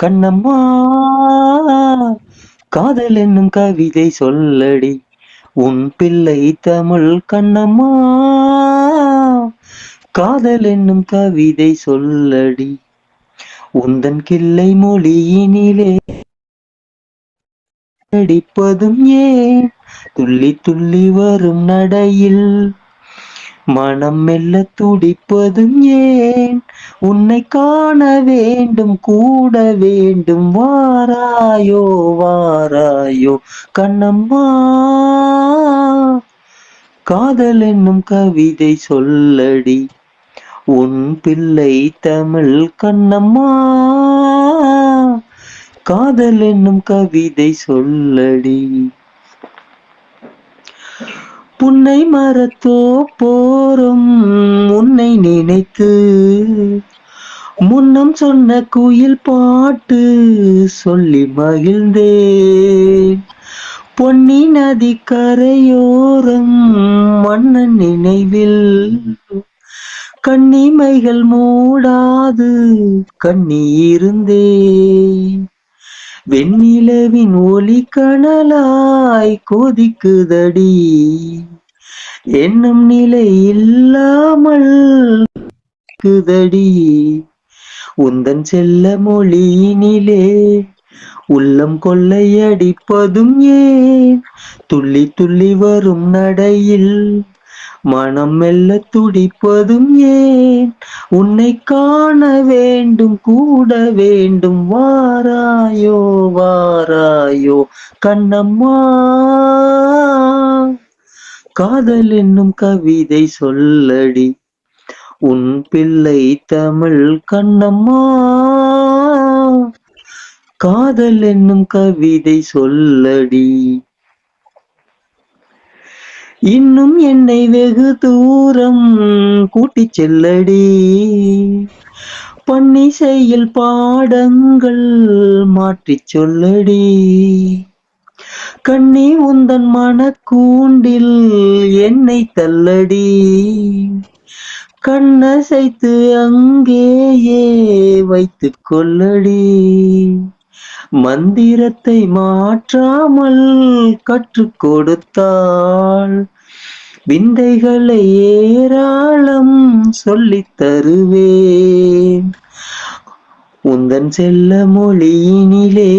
கண்ணம்மா காதல் என்னும் கவிதை சொல்லடி உன் பிள்ளை தமிழ் கண்ணம்மா காதல் என்னும் கவிதை சொல்லடி உந்தன் கிள்ளை மொழியினிலே அடிப்பதும் ஏன் துள்ளி துள்ளி வரும் நடையில் மனம் மெல்ல துடிப்பதும் ஏன் உன்னை காண வேண்டும் கூட வேண்டும் வாராயோ வாராயோ கண்ணம்மா காதல் என்னும் கவிதை சொல்லடி உன் பிள்ளை தமிழ் கண்ணம்மா காதல் என்னும் கவிதை சொல்லடி புன்னை மரத்தோ போரும் உன்னை நினைத்து முன்னம் சொன்ன குயில் பாட்டு சொல்லி மகிழ்ந்தேன் பொன்னி நதி கரையோரம் மன்னன் நினைவில் கண்ணிமைகள் மூடாது கண்ணி இருந்தேன் வெண்ணிலவின் ஒளி கனலாய் கொதிக்குதடி என்னும் நிலை இல்லாமல் குதடி உந்தன் செல்ல மொழியினிலே உள்ளம் கொள்ளையடிப்பதும் ஏன் துள்ளி துள்ளி வரும் நடையில் மனம் மெல்ல துடிப்பதும் ஏன் உன்னை காண வேண்டும் கூட வேண்டும் வாராயோ வாராயோ கண்ணம்மா காதல் என்னும் கவிதை சொல்லடி உன் பிள்ளை தமிழ் கண்ணம்மா காதல் என்னும் கவிதை சொல்லடி இன்னும் என்னை வெகு தூரம் கூட்டிச் செல்லடி பன்னிசையில் பாடங்கள் மாற்றிச் சொல்லடி கண்ணி உந்தன் மனக்கூண்டில் என்னை தள்ளடி கண்ணசைத்து அங்கேயே வைத்துக் கொள்ளடி மந்திரத்தை மாற்றாமல் கற்றுக் கொடுத்தாள் விந்தைகளை ஏராளம் சொல்லித் தருவேன் உந்தன் செல்ல மொழியினிலே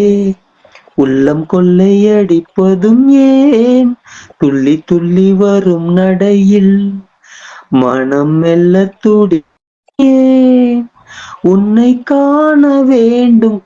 உள்ளம் கொள்ளையடிப்பதும் ஏன் துள்ளி துள்ளி வரும் நடையில் மனம் மெல்ல துடி ஏன் உன்னை காண வேண்டும்